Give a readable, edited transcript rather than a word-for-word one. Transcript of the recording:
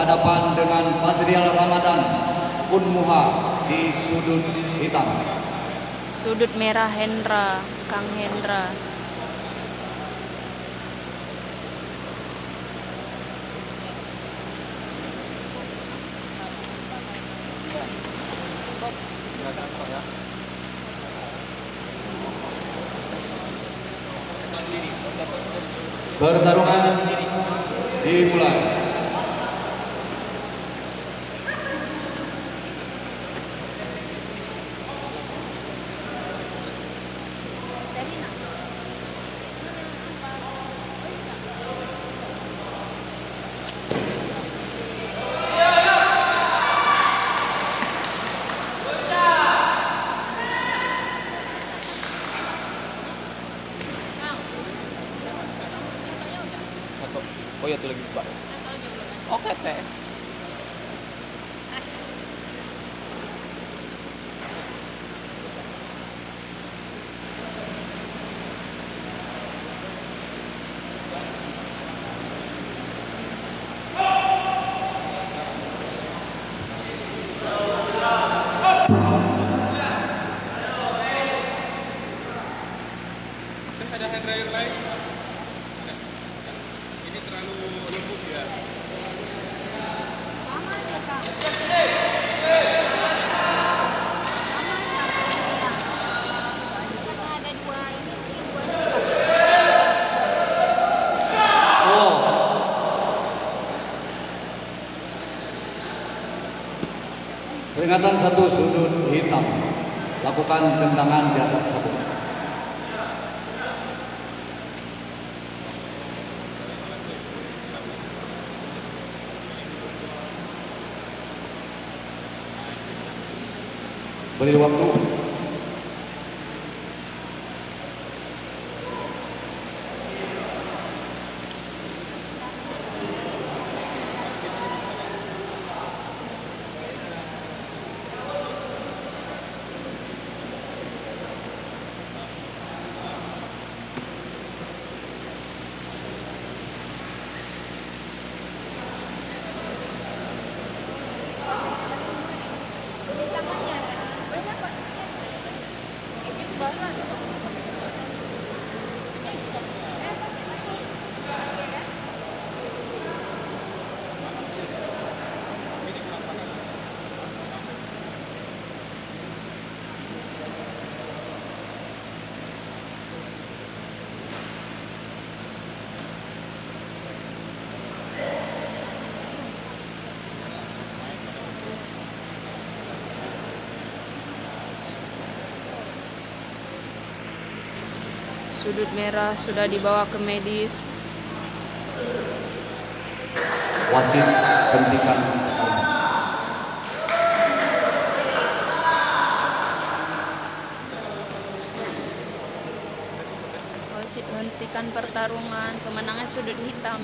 berhadapan dengan Fazriel Ramadan Unmuha di sudut hitam. Sudut merah Hendra, Kang Hendra. Pertarungan dimulai. Oh ya tuh lagi Pak. Oke teh. Ada hand dryer lain? Ini terlalu lembut ya. Sama ya Kak. Karena ada dua ini sih, Oh. Peringatan satu sudut hitam. Lakukan tendangan di atas sabuk. Beri waktu. Sudut merah sudah dibawa ke medis. Wasit hentikan. Wasit hentikan pertarungan. Kemenangan sudut hitam.